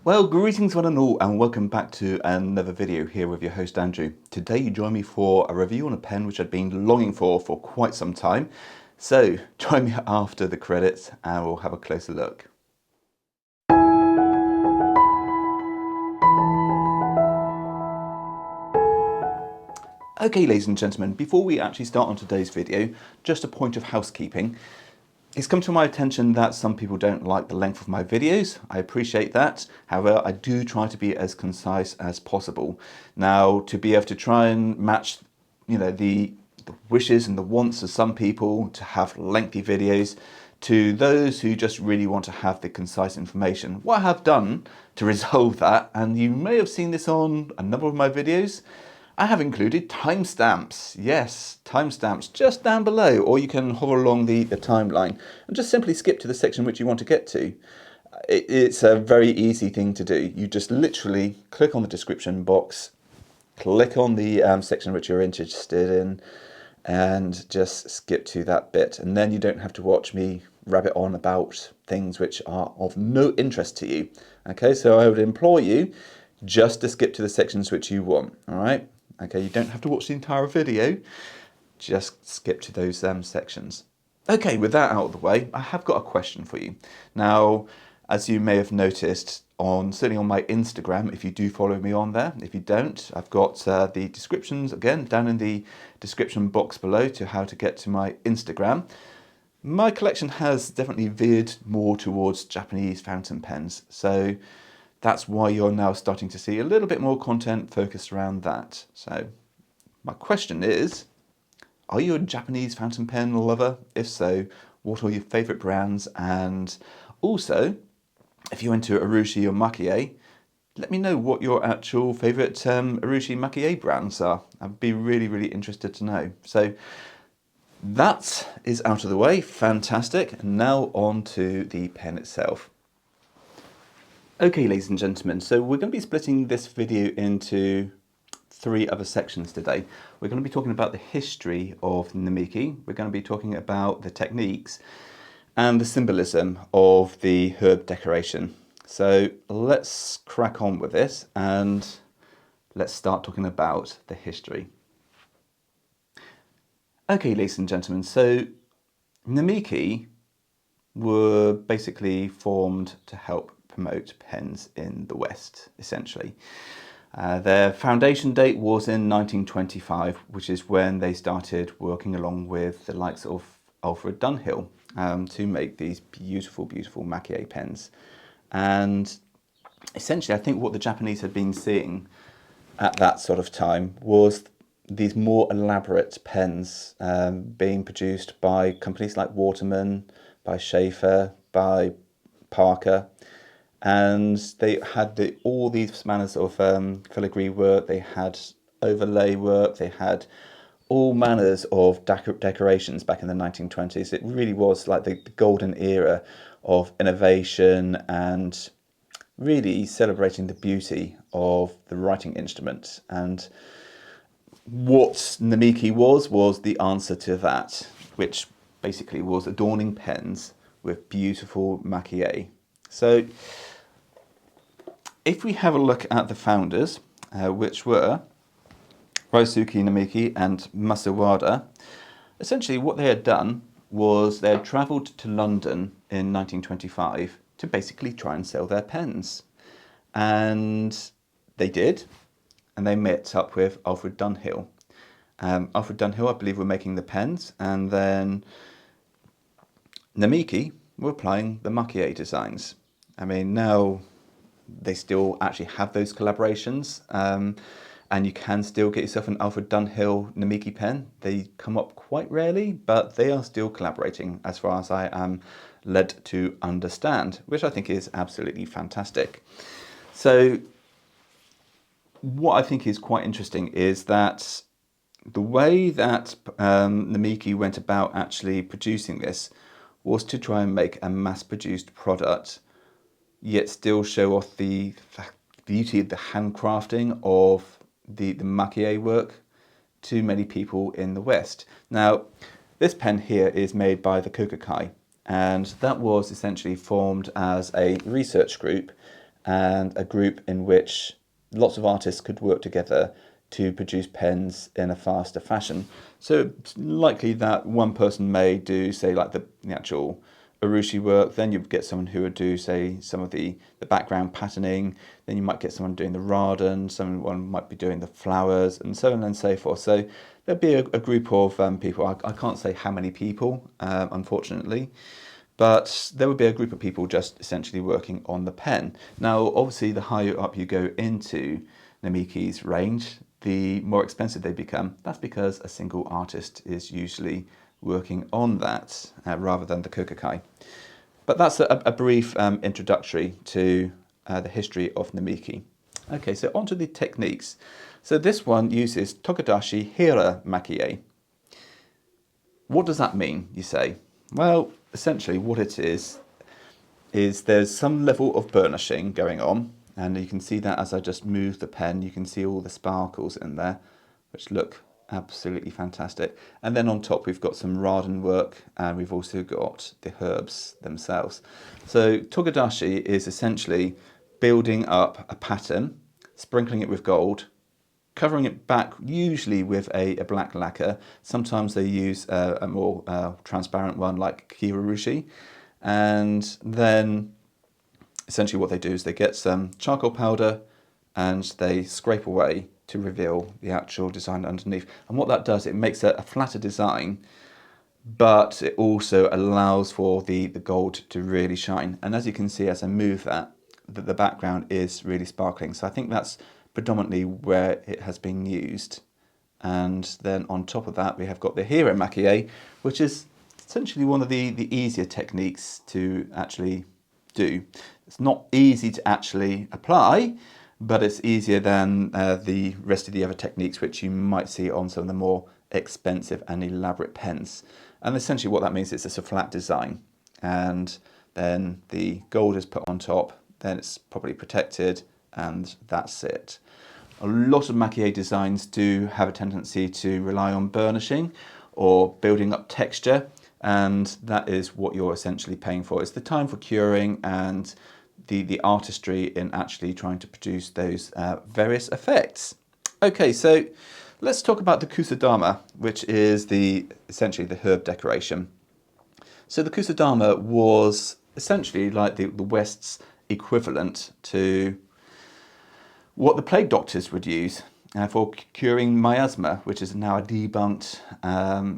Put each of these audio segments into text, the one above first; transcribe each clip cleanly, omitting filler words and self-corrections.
Well, greetings one and all, and welcome back to another video here with your host Andrew. Today you join me for a review on a pen which I've been longing for quite some time. So join me after the credits and we'll have a closer look. Okay, ladies and gentlemen, before we actually start on today's video, just a point of housekeeping. It's come to my attention that some people don't like the length of my videos. I appreciate that. However, I do try to be as concise as possible. Now, to be able to try and match, the wishes and the wants of some people to have lengthy videos to those who just really want to have the concise information. What I have done to resolve that, and you may have seen this on a number of my videos, I have included timestamps. Yes, timestamps just down below, or you can hover along the timeline and just simply skip to the section which you want to get to. It's a very easy thing to do. You just literally click on the description box, click on the section which you're interested in, and just skip to that bit. And then you don't have to watch me rabbit on about things which are of no interest to you. Okay, so I would implore you just to skip to the sections which you want, all right? Okay, you don't have to watch the entire video, just skip to those sections. Okay, with that out of the way, I have got a question for you. Now, as you may have noticed, certainly on my Instagram, if you do follow me on there, if you don't, I've got the descriptions, again, down in the description box below to how to get to my Instagram. My collection has definitely veered more towards Japanese fountain pens, so that's why you're now starting to see a little bit more content focused around that. So my question is, are you a Japanese fountain pen lover? If so, what are your favorite brands? And also, if you're into Urushi or Maki, let me know what your actual favorite Urushi Maki brands are. I'd be really, really interested to know. So that is out of the way, fantastic. And now on to the pen itself. Okay, ladies and gentlemen, so we're going to be splitting this video into 3 other sections today. We're going to be talking about the history of Namiki, we're going to be talking about the techniques and the symbolism of the herb decoration. So let's crack on with this and let's start talking about the history. Okay, ladies and gentlemen, so Namiki were basically formed to help promote pens in the West, essentially. Their foundation date was in 1925, which is when they started working along with the likes of Alfred Dunhill to make these beautiful, beautiful Maki pens. And essentially, I think what the Japanese had been seeing at that sort of time was these more elaborate pens being produced by companies like Waterman, by Schaefer, by Parker. And they had all these manners of filigree work, they had overlay work, they had all manners of decorations back in the 1920s. It really was like the golden era of innovation and really celebrating the beauty of the writing instrument. And what Namiki was the answer to that, which basically was adorning pens with beautiful Maki. So if we have a look at the founders, which were Ryosuke Namiki and Masuwada, essentially what they had done was they had travelled to London in 1925 to basically try and sell their pens. And they did, and they met up with Alfred Dunhill. Alfred Dunhill, I believe, were making the pens, and then Namiki were applying the Maki designs. I mean, now they still actually have those collaborations, and you can still get yourself an Alfred Dunhill Namiki pen. They come up quite rarely, but they are still collaborating as far as I am led to understand, which I think is absolutely fantastic. So what I think is quite interesting is that the way that Namiki went about actually producing this was to try and make a mass-produced product, yet still show off the beauty of the handcrafting of the Maki work to many people in the West. Now, This pen here is made by the Kokukai, and that was essentially formed as a research group and a group in which lots of artists could work together to produce pens in a faster fashion. So it's likely that one person may do, say, like the actual urushi work, then you'd get someone who would do, say, some of the background patterning, then you might get someone doing the raden, someone might be doing the flowers, and so on and so forth. So there'd be a group of people. I can't say how many people, unfortunately, but there would be a group of people just essentially working on the pen. Now, obviously, the higher up you go into Namiki's range, the more expensive they become. That's because a single artist is usually working on that rather than the Kokukai. But that's a brief introductory to the history of Namiki. Okay, so onto the techniques. So this one uses Tokudashi Hira Makie. What does that mean, you say? Well, essentially what it is there's some level of burnishing going on, and you can see that as I just move the pen, you can see all the sparkles in there, which look absolutely fantastic. And then on top we've got some raden work, and we've also got the herbs themselves. So Tokudashi is essentially building up a pattern, sprinkling it with gold, covering it back usually with a black lacquer. Sometimes they use a more transparent one like Kirurushi. And then essentially what they do is they get some charcoal powder and they scrape away to reveal the actual design underneath. And what that does, it makes a flatter design, but it also allows for the gold to really shine. And as you can see, as I move that, the background is really sparkling. So I think that's predominantly where it has been used. And then on top of that, we have got the Hira Makie, which is essentially one of the easier techniques to actually do. It's not easy to actually apply, but it's easier than the rest of the other techniques which you might see on some of the more expensive and elaborate pens. And essentially what that means is it's a flat design, and then the gold is put on top, then it's properly protected, and that's it. A lot of maquillé designs do have a tendency to rely on burnishing or building up texture, and that is what you're essentially paying for. It's the time for curing and the artistry in actually trying to produce those various effects. Okay, so let's talk about the Kusudama, which is essentially the herb decoration. So the Kusudama was essentially like the West's equivalent to what the plague doctors would use for curing miasma, which is now a debunked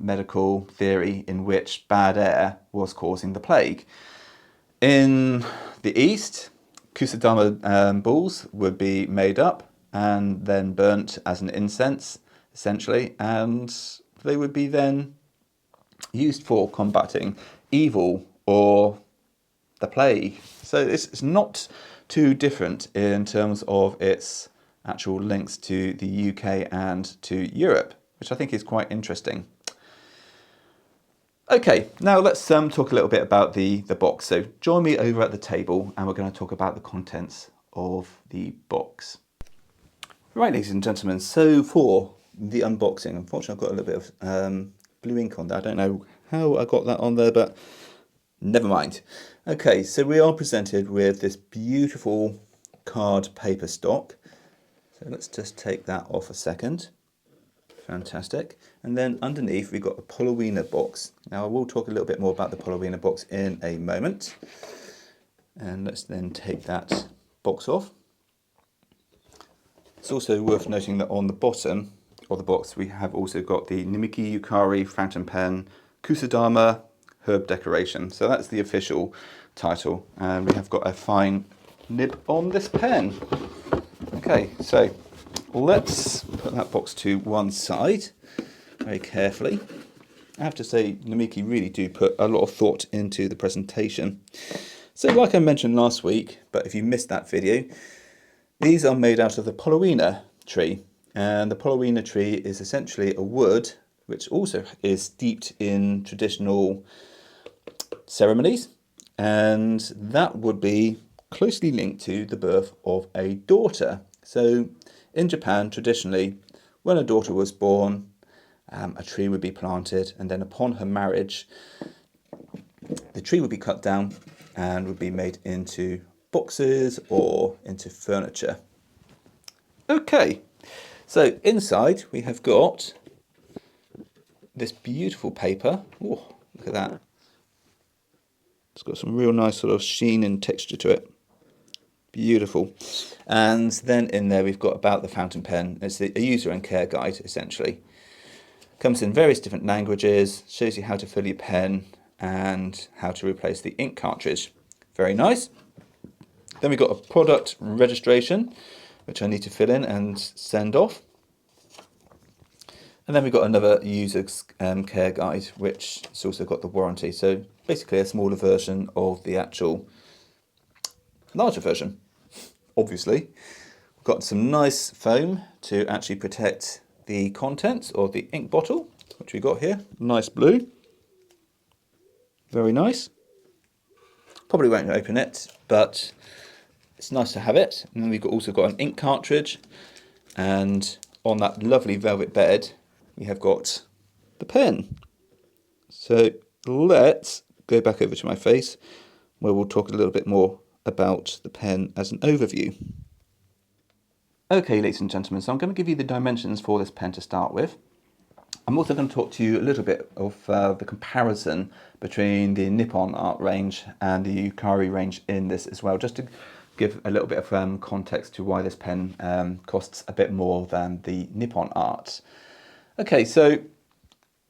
medical theory in which bad air was causing the plague. In the East, Kusudama balls would be made up and then burnt as an incense, essentially, and they would be then used for combating evil or the plague. So it's not too different in terms of its actual links to the UK and to Europe, which I think is quite interesting. Okay, now let's talk a little bit about the box. So join me over at the table and we're going to talk about the contents of the box. Right, ladies and gentlemen, so for the unboxing, unfortunately I've got a little bit of blue ink on there. I don't know how I got that on there, but never mind. Okay, so we are presented with this beautiful card paper stock. So let's just take that off a second. Fantastic. And then underneath we've got a Polowina box. Now I will talk a little bit more about the Polowina box in a moment. And let's then take that box off. It's also worth noting that on the bottom of the box we have also got the Namiki Yukari Fountain Pen Kusudama Herb Decoration. So that's the official title. And we have got a fine nib on this pen. Okay, so let's put that box to one side very carefully. I have to say, Namiki really do put a lot of thought into the presentation. So like I mentioned last week, but if you missed that video, these are made out of the Polowina tree. And the Polowina tree is essentially a wood which also is steeped in traditional ceremonies. And that would be closely linked to the birth of a daughter. So in Japan, traditionally, when a daughter was born, a tree would be planted, and then upon her marriage, the tree would be cut down and would be made into boxes or into furniture. Okay, so inside we have got this beautiful paper. Oh, look at that. It's got some real nice sort of sheen and texture to it. Beautiful. And then in there we've got about the fountain pen. It's a user and care guide, essentially. Comes in various different languages, shows you how to fill your pen and how to replace the ink cartridge. Very nice. Then we've got a product registration, which I need to fill in and send off. And then we've got another user's care guide, which has also got the warranty. So basically a smaller version of the actual larger version, obviously. We've got some nice foam to actually protect the contents of the ink bottle, which we got here. Nice blue. Very nice. Probably won't open it, but it's nice to have it. And then we've also got an ink cartridge, and on that lovely velvet bed we have got the pen. So let's go back over to my face, where we'll talk a little bit more about the pen as an overview. Okay, ladies and gentlemen, so I'm going to give you the dimensions for this pen to start with. I'm also going to talk to you a little bit of the comparison between the Nippon art range and the Yukari range in this as well, just to give a little bit of context to why this pen costs a bit more than the Nippon art. Okay, so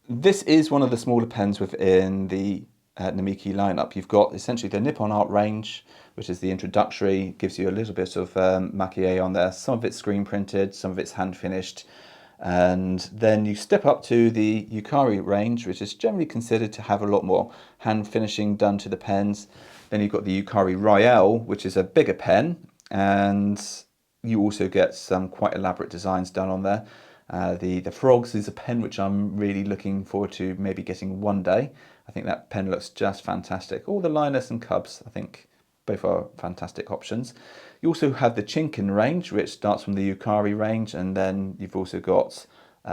this is one of the smaller pens within the Namiki lineup. You've got essentially the Nippon art range, which is the introductory, gives you a little bit of maquillé on there. Some of it's screen printed, some of it's hand finished. And then you step up to the Yukari range, which is generally considered to have a lot more hand finishing done to the pens. Then you've got the Yukari Royale, which is a bigger pen, and you also get some quite elaborate designs done on there. The Frogs is a pen which I'm really looking forward to maybe getting one day. I think that pen looks just fantastic. All the Linus and Cubs, I think both are fantastic options. You also have the Chinken range, which starts from the Yukari range, and then you've also got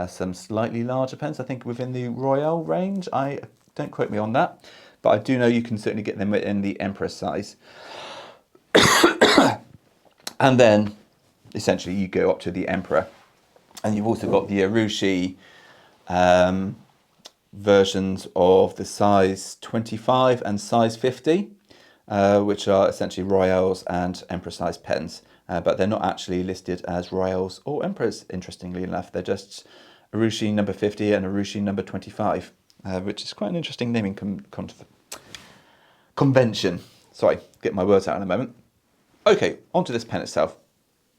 some slightly larger pens, I think, within the Royale range. Don't quote me on that, but I do know you can certainly get them in the Emperor size. And then essentially you go up to the Emperor. And you've also got the Urushi versions of the size 25 and size 50, which are essentially Royales and Emperor size pens. But they're not actually listed as Royales or Emperors, interestingly enough. They're just Urushi number 50 and Urushi number 25, which is quite an interesting naming convention. Sorry, get my words out in a moment. Okay, onto this pen itself.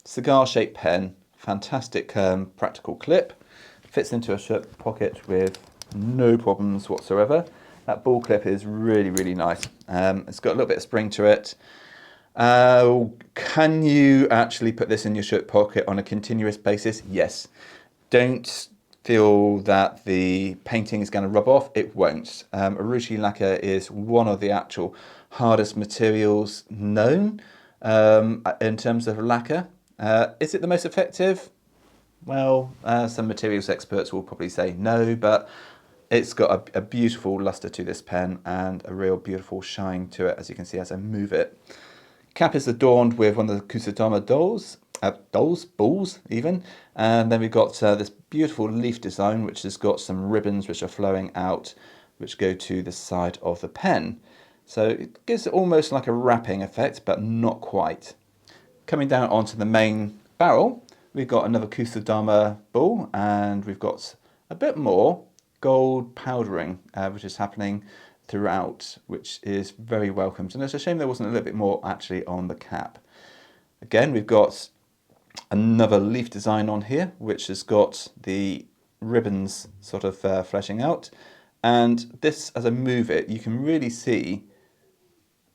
Cigar shaped pen. Fantastic practical clip, fits into a shirt pocket with no problems whatsoever. That ball clip is really, really nice. It's got a little bit of spring to it. Can you actually put this in your shirt pocket on a continuous basis? Yes. Don't feel that the painting is going to rub off. It won't. Urushi lacquer is one of the actual hardest materials known in terms of lacquer. Is it the most effective? Well, some materials experts will probably say no, but it's got a beautiful luster to this pen and a real beautiful shine to it, as you can see as I move it. Cap is adorned with one of the Kusudama balls even, and then we've got this beautiful leaf design which has got some ribbons which are flowing out, which go to the side of the pen. So it gives it almost like a wrapping effect, but not quite. Coming down onto the main barrel, we've got another Kusudama ball, and we've got a bit more gold powdering, which is happening throughout, which is very welcomed. And it's a shame there wasn't a little bit more actually on the cap. Again, we've got another leaf design on here, which has got the ribbons sort of fleshing out. And this, as I move it, you can really see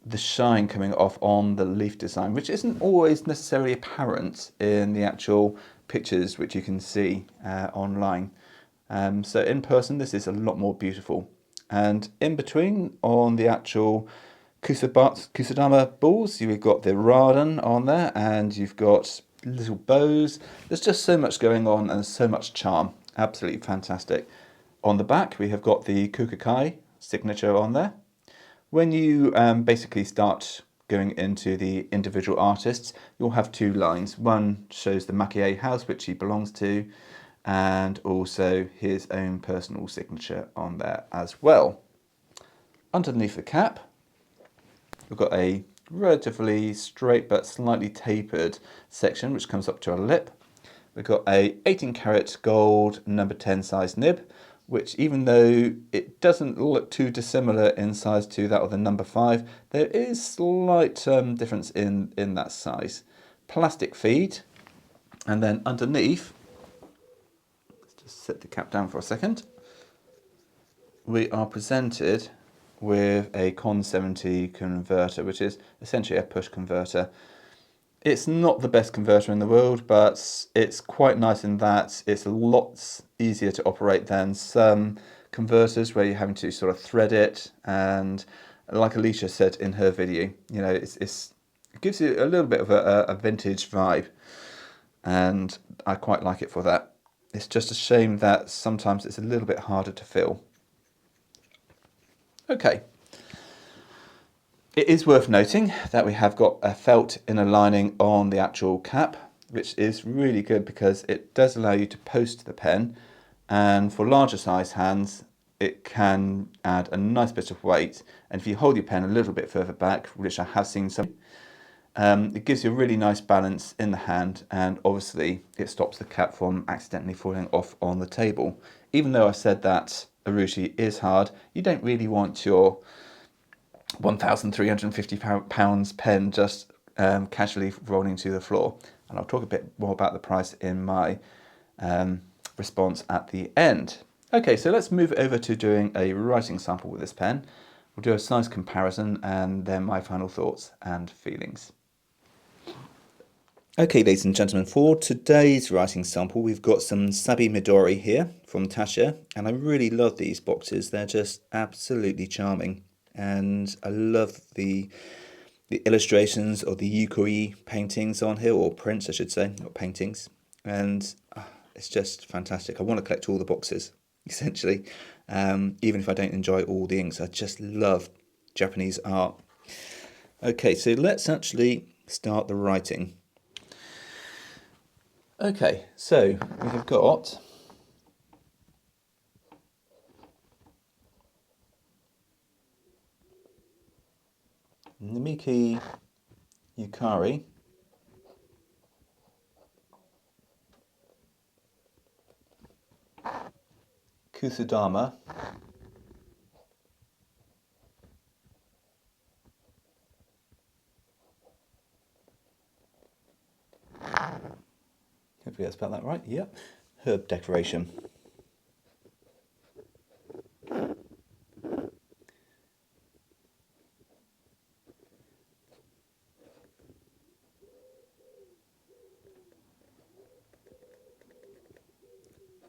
the shine coming off on the leaf design, which isn't always necessarily apparent in the actual pictures which you can see online. So in person, this is a lot more beautiful. And in between, on the actual Kusudama balls, you've got the Raden on there, and you've got little bows. There's just so much going on and so much charm. Absolutely fantastic. On the back, we have got the Kukakai signature on there. When you basically start going into the individual artists, you'll have two lines. One shows the Makie house, which he belongs to, and also his own personal signature on there as well. Underneath the cap, we've got a relatively straight but slightly tapered section which comes up to a lip. We've got a 18 karat gold number 10 size nib, which even though it doesn't look too dissimilar in size to that of the number 5, there is slight difference in that size. Plastic feed, and then underneath, let's just set the cap down for a second, we are presented with a Con 70 converter, which is essentially a push converter. It's not the best converter in the world, but it's quite nice in that it's a lot easier to operate than some converters where you're having to sort of thread it. And like Alicia said in her video, you know, it gives you a little bit of a vintage vibe, and I quite like it for that. It's just a shame that sometimes it's a little bit harder to fill. Okay. It is worth noting that we have got a felt inner lining on the actual cap, which is really good because it does allow you to post the pen, and for larger size hands it can add a nice bit of weight. And if you hold your pen a little bit further back, which I have seen some, it gives you a really nice balance in the hand, and obviously it stops the cap from accidentally falling off on the table. Even though I said that urushi is hard, you don't really want your £1,350 pen just casually rolling to the floor. And I'll talk a bit more about the price in my response at the end. Okay, so let's move over to doing a writing sample with this pen. We'll do a size comparison and then my final thoughts and feelings. Okay, ladies and gentlemen, for today's writing sample, we've got some Sabi Midori here from Tasha, and I really love these boxes. They're just absolutely charming. And I love the illustrations of the Yukari paintings on here, or prints I should say, not paintings. And it's just fantastic. I want to collect all the boxes, essentially. Even if I don't enjoy all the inks, I just love Japanese art. Okay, so let's actually start the writing. Okay, so we have got Namiki Yukari Kusudama hopefully I spelled that right, yep, herb decoration.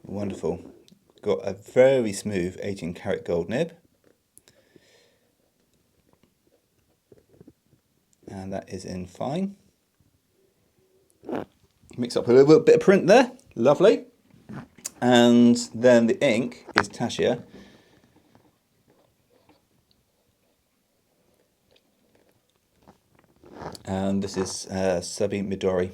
Wonderful. Got a very smooth 18 karat gold nib. And that is in fine. Mix up a little bit of print there. Lovely. And then the ink is Tasha. And this is Sabi Midori.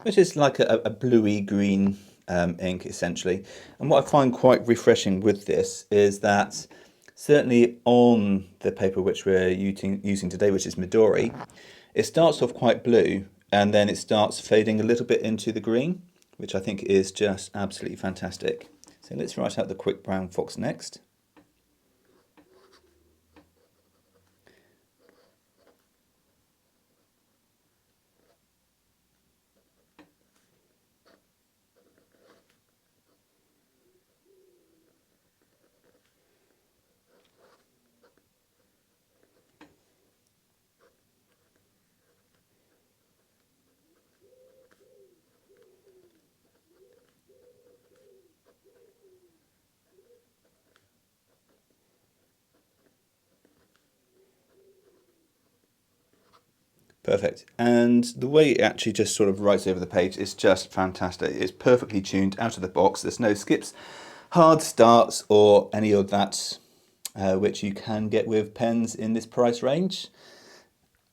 Which is like a bluey green ink essentially. And what I find quite refreshing with this is that certainly on the paper which we're using today, which is Midori, it starts off quite blue and then it starts fading a little bit into the green, which I think is just absolutely fantastic. So let's write out the quick brown fox next. Perfect. And the way it actually just sort of writes over the page is just fantastic. It's perfectly tuned out of the box. There's no skips, hard starts, or any of that, which you can get with pens in this price range.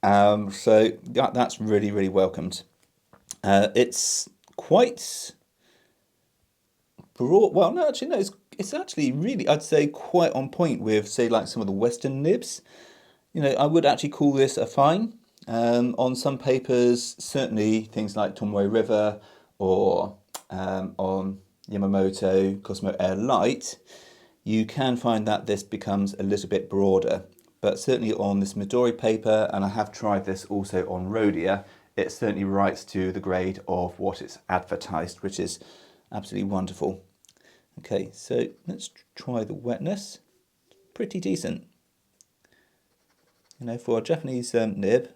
So that's really, really welcomed. It's quite broad. Well, no, actually, no, it's actually really, I'd say, quite on point with, say, like some of the Western nibs. You know, I would actually call this a fine. On some papers, certainly things like Tomoe River or on Yamamoto Cosmo Air Light, you can find that this becomes a little bit broader. But certainly on this Midori paper, and I have tried this also on Rhodia, it certainly writes to the grade of what it's advertised, which is absolutely wonderful. Okay, so let's try the wetness. Pretty decent. You know, for a Japanese nib,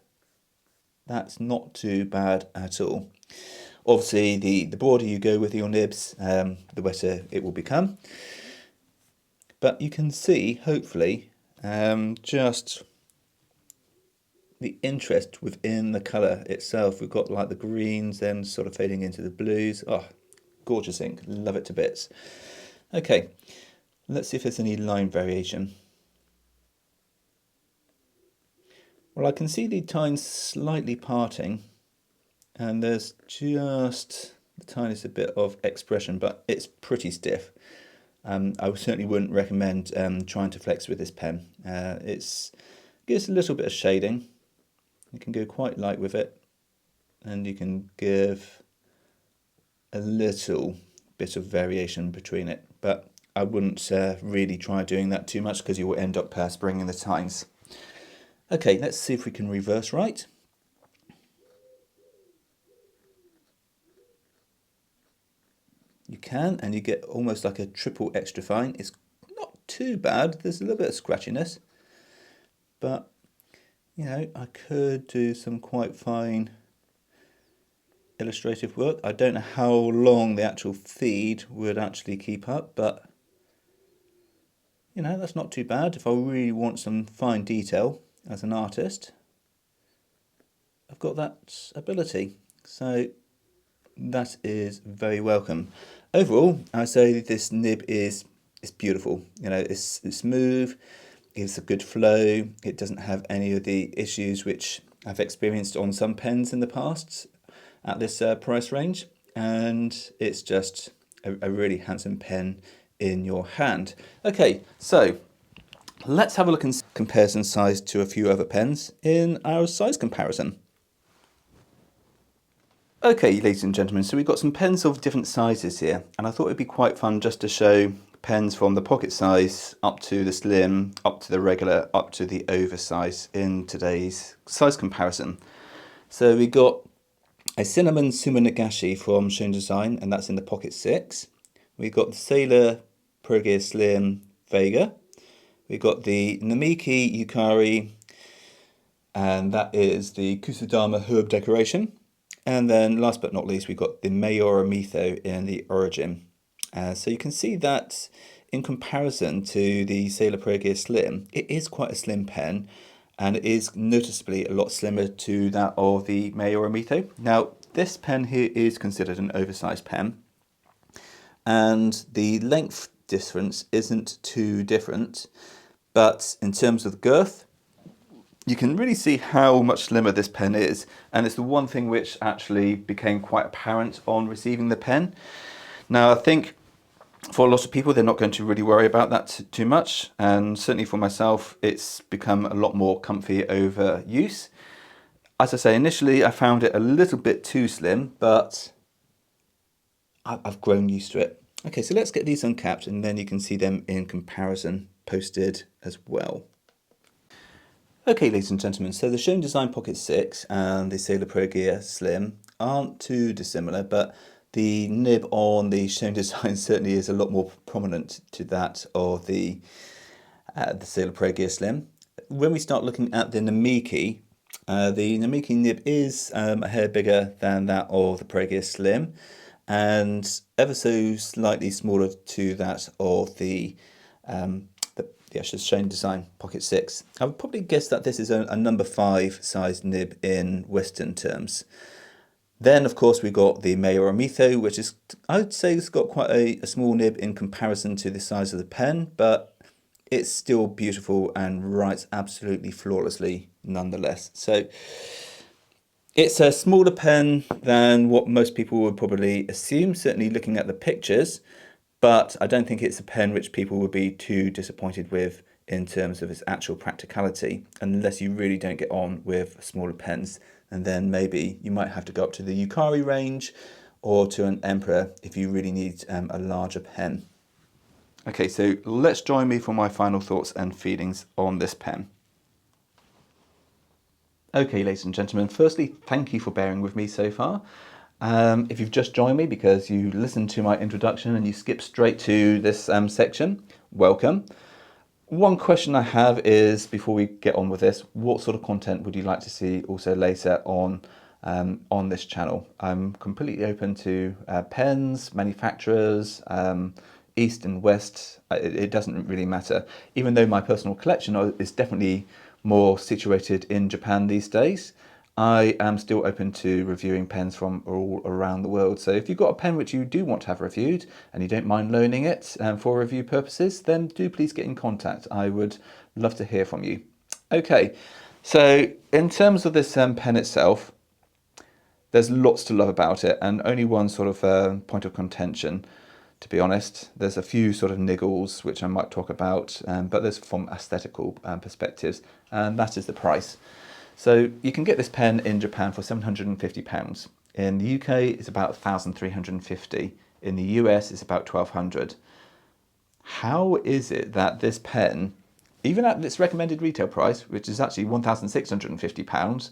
that's not too bad at all. Obviously, the broader you go with your nibs, the wetter it will become. But you can see, hopefully, just the interest within the colour itself. We've got like the greens then sort of fading into the blues. Oh, gorgeous ink. Love it to bits. Okay, let's see if there's any line variation. Well, I can see the tines slightly parting, and there's just the tiniest bit of expression, but it's pretty stiff. I certainly wouldn't recommend trying to flex with this pen. It gives a little bit of shading. You can go quite light with it, and you can give a little bit of variation between it, but I wouldn't really try doing that too much because you will end up spraying the tines. Okay, let's see if we can reverse write. You can, and you get almost like a triple extra fine. It's not too bad. There's a little bit of scratchiness, but you know, I could do some quite fine illustrative work. I don't know how long the actual feed would actually keep up, but you know, that's not too bad. If I really want some fine detail as an artist, I've got that ability. So that is very welcome. Overall, I say this nib is beautiful. You know, it's smooth, it's a good flow. It doesn't have any of the issues which I've experienced on some pens in the past at this price range, and it's just a really handsome pen in your hand. Okay, so let's have a look and comparison size to a few other pens in our size comparison. Okay, ladies and gentlemen, so we've got some pens of different sizes here, and I thought it'd be quite fun just to show pens from the pocket size up to the slim, up to the regular, up to the oversize in today's size comparison. So we got a Cinnamon Sumo Nagashi from Shown Design, and that's in the pocket 6. We've got the Sailor Pro Gear Slim Vega. We've got the Namiki Yukari, and that is the Kusudama herb decoration. And then last but not least, we've got the Mayora Mitho in the Origin. So you can see that in comparison to the Sailor Pro Gear Slim, it is quite a slim pen, and it is noticeably a lot slimmer to that of the Mayora Mitho. Now, this pen here is considered an oversized pen, and the length difference isn't too different, but in terms of girth, you can really see how much slimmer this pen is, and it's the one thing which actually became quite apparent on receiving the pen. Now, I think for a lot of people, they're not going to really worry about that too much, and certainly for myself, it's become a lot more comfy over use. As I say, initially I found it a little bit too slim, but I've grown used to it. Okay, so let's get these uncapped, and then you can see them in comparison posted as well. Okay, ladies and gentlemen, so the Shown Design Pocket 6 and the Sailor Pro Gear Slim aren't too dissimilar, but the nib on the Shown Design certainly is a lot more prominent to that of the Sailor Pro Gear Slim. When we start looking at the Namiki nib is a hair bigger than that of the Pro Gear Slim, and ever so slightly smaller to that of the the actual shown design, pocket 6. I would probably guess that this is a number 5 size nib in Western terms. Then, of course, we've got the Mayoramito, which is, I would say it's got quite a small nib in comparison to the size of the pen, but it's still beautiful and writes absolutely flawlessly nonetheless. So it's a smaller pen than what most people would probably assume, certainly looking at the pictures, but I don't think it's a pen which people would be too disappointed with in terms of its actual practicality, unless you really don't get on with smaller pens. And then maybe you might have to go up to the Yukari range or to an Emperor if you really need a larger pen. Okay, so let's join me for my final thoughts and feelings on this pen. Okay, ladies and gentlemen, firstly, thank you for bearing with me so far. If you've just joined me because you listened to my introduction and you skipped straight to this section, welcome. One question I have is, before we get on with this, what sort of content would you like to see also later on this channel? I'm completely open to pens, manufacturers, East and West. It doesn't really matter. Even though my personal collection is definitely more situated in Japan these days, I am still open to reviewing pens from all around the world. So if you've got a pen which you do want to have reviewed and you don't mind loaning it for review purposes, then do please get in contact. I would love to hear from you. Okay, so in terms of this pen itself, there's lots to love about it, and only one sort of point of contention, to be honest. There's a few sort of niggles which I might talk about, but there's from aesthetical perspectives, and that is the price. So you can get this pen in Japan for £750. In the UK, it's about £1,350. In the US, it's about £1,200. How is it that this pen, even at its recommended retail price, which is actually £1,650,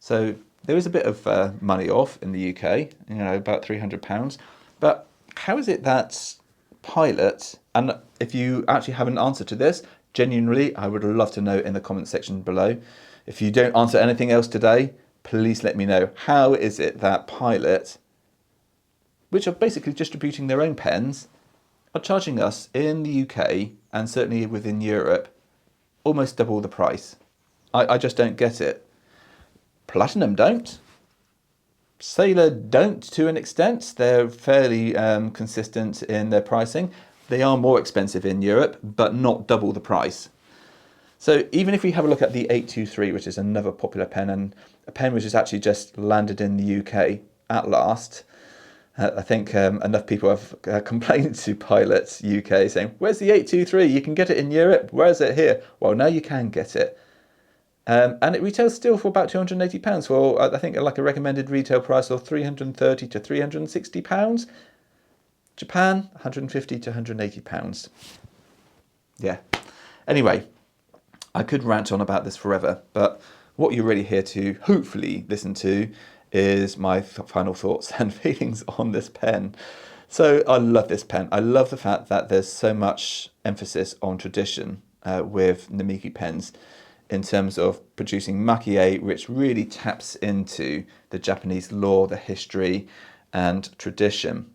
so there is a bit of money off in the UK, you know, about £300, but how is it that Pilot, and if you actually have an answer to this, genuinely, I would love to know in the comment section below. If you don't answer anything else today, please let me know. How is it that Pilot, which are basically distributing their own pens, are charging us in the UK and certainly within Europe almost double the price? I just don't get it. Platinum don't. Sailor don't to an extent. They're fairly consistent in their pricing. They are more expensive in Europe, but not double the price. So even if we have a look at the 823, which is another popular pen, and a pen which has actually just landed in the UK at last, I think enough people have complained to Pilot UK saying, where's the 823? You can get it in Europe. Where is it here? Well, now you can get it. And it retails still for about £280 for, I think, like a recommended retail price of £330 to £360. Japan, £150 to £180. Yeah. Anyway, I could rant on about this forever, but what you're really here to hopefully listen to is my final thoughts and feelings on this pen. So I love this pen. I love the fact that there's so much emphasis on tradition with Namiki pens in terms of producing maki-e, which really taps into the Japanese lore, the history and tradition.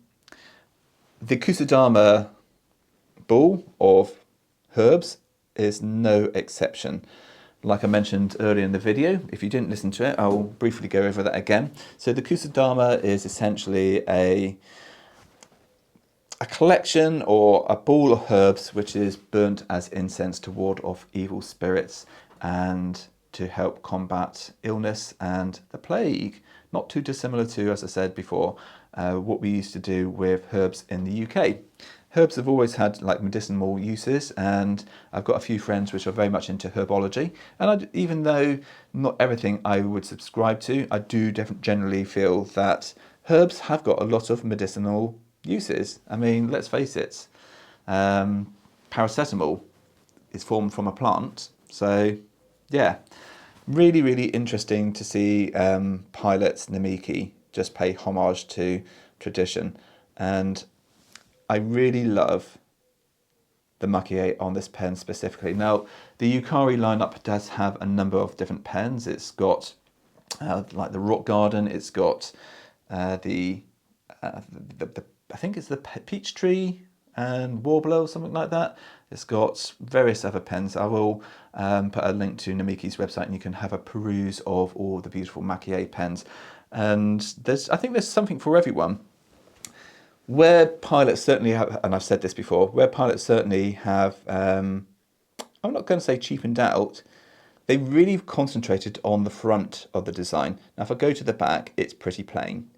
The Kusudama ball of herbs is no exception. Like I mentioned earlier in the video, if you didn't listen to it, I'll briefly go over that again. So the Kusudama is essentially a collection or a ball of herbs which is burnt as incense to ward off evil spirits and to help combat illness and the plague. Not too dissimilar to, as I said before, what we used to do with herbs in the UK. Herbs have always had like medicinal uses, and I've got a few friends which are very much into herbology, and even though not everything I would subscribe to, I do generally feel that herbs have got a lot of medicinal uses. I mean, let's face it, paracetamol is formed from a plant, so yeah, really, really interesting to see Pilot's Namiki just pay homage to tradition. And I really love the maki-e on this pen specifically. Now, the Yukari lineup does have a number of different pens. It's got like the Rock Garden. It's got I think it's the Peach Tree. and Warbler or something like that. It's got various other pens. I will put a link to Namiki's website and you can have a peruse of all the beautiful Maki pens. And I think there's something for everyone. Where pilots certainly have, and I've said this before, where pilots certainly have, I'm not going to say cheapened out, they really concentrated on the front of the design. Now if I go to the back, it's pretty plain.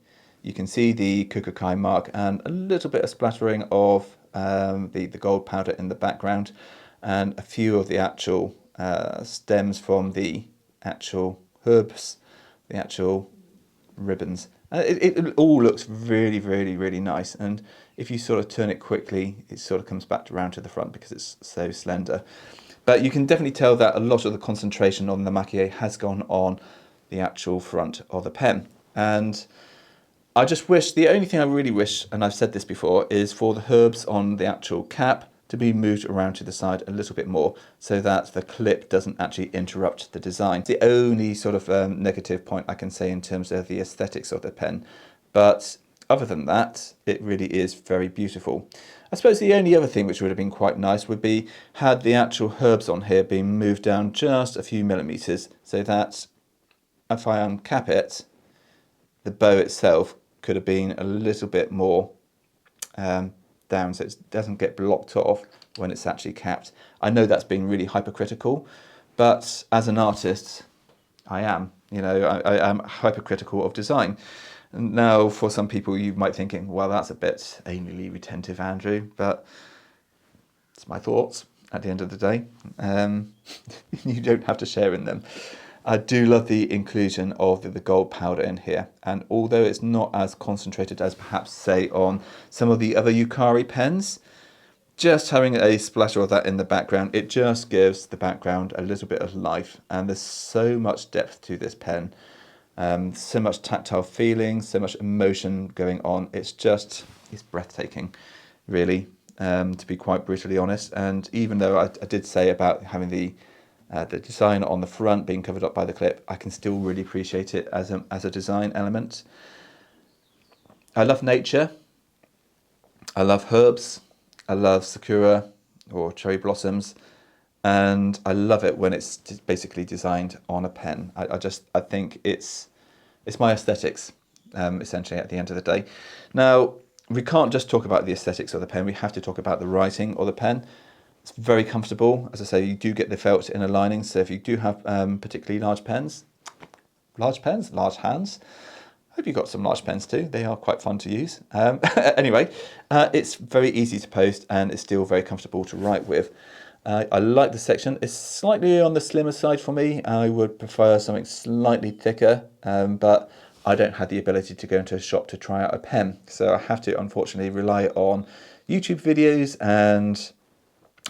You can see the Kukukai mark and a little bit of splattering of the gold powder in the background, and a few of the actual stems from the actual herbs, the actual ribbons. It all looks really, really, really nice, and if you sort of turn it quickly, it sort of comes back around to the front because it's so slender. But you can definitely tell that a lot of the concentration on the Maki has gone on the actual front of the pen. And I just wish, the only thing I really wish, and I've said this before, is for the herbs on the actual cap to be moved around to the side a little bit more so that the clip doesn't actually interrupt the design. It's the only sort of negative point I can say in terms of the aesthetics of the pen. But other than that, it really is very beautiful. I suppose the only other thing which would have been quite nice would be had the actual herbs on here been moved down just a few millimeters so that if I uncap it, the bow itself could have been a little bit more down so it doesn't get blocked off when it's actually capped. I know that's being really hypercritical, but as an artist, I am. You know, I am hypercritical of design. And now, for some people, you might be thinking, well, that's a bit anally retentive, Andrew, but it's my thoughts at the end of the day. You don't have to share in them. I do love the inclusion of the gold powder in here, and although it's not as concentrated as perhaps, say, on some of the other Yukari pens, just having a splatter of that in the background, it just gives the background a little bit of life, and there's so much depth to this pen. So much tactile feeling, so much emotion going on. It's breathtaking, really, to be quite brutally honest. And even though I did say about having the design on the front being covered up by the clip, I can still really appreciate it as a design element. I love nature. I love herbs. I love sakura or cherry blossoms. And I love it when it's basically designed on a pen. I think it's my aesthetics, essentially, at the end of the day. Now, we can't just talk about the aesthetics of the pen, we have to talk about the writing of the pen. It's very comfortable. As I say, you do get the felt inner lining, so if you do have particularly large hands, I hope you've got some large pens too. They are quite fun to use. Anyway, it's very easy to post and it's still very comfortable to write with. I like the section. It's slightly on the slimmer side for me. I would prefer something slightly thicker, but I don't have the ability to go into a shop to try out a pen. So I have to, unfortunately, rely on YouTube videos and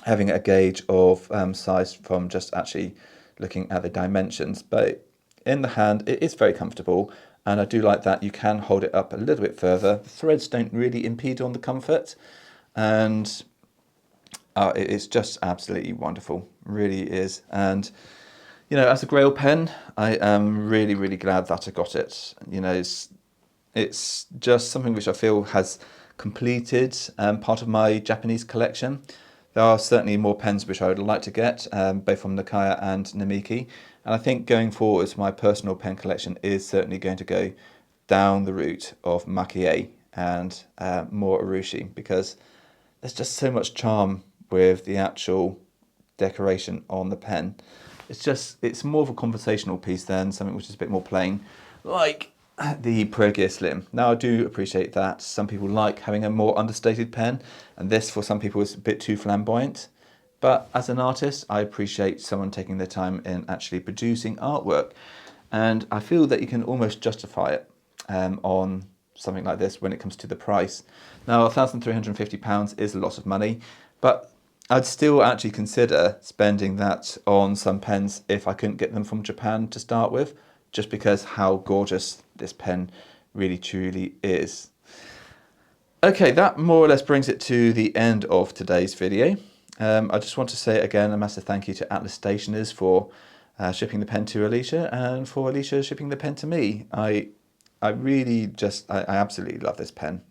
having a gauge of size from just actually looking at the dimensions. But in the hand, it is very comfortable. And I do like that you can hold it up a little bit further. The threads don't really impede on the comfort. And it's just absolutely wonderful, really is. And, you know, as a Grail pen, I am really, really glad that I got it. You know, it's just something which I feel has completed part of my Japanese collection. There are certainly more pens which I would like to get, both from Nakaya and Namiki. And I think going forwards, my personal pen collection is certainly going to go down the route of Maki and more Urushi, because there's just so much charm with the actual decoration on the pen. It's more of a conversational piece than something which is a bit more plain, like the Pro Gear Slim. Now I do appreciate that some people like having a more understated pen, and this for some people is a bit too flamboyant. But as an artist, I appreciate someone taking their time in actually producing artwork, and I feel that you can almost justify it on something like this when it comes to the price. Now, £1,350 is a lot of money, but I'd still actually consider spending that on some pens if I couldn't get them from Japan to start with, just because how gorgeous this pen really truly is. Okay, that more or less brings it to the end of today's video. I just want to say again a massive thank you to Atlas Stationers for shipping the pen to Alicia, and for Alicia shipping the pen to me. I absolutely love this pen.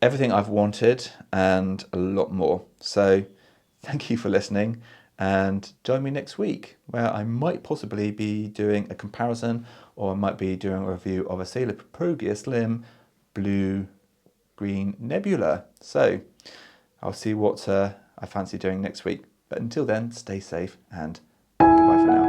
everything I've wanted and a lot more. So thank you for listening, and join me next week where I might possibly be doing a comparison, or I might be doing a review of a Sailor Progia Slim Blue Green Nebula. So I'll see what I fancy doing next week. But until then, stay safe and goodbye for now.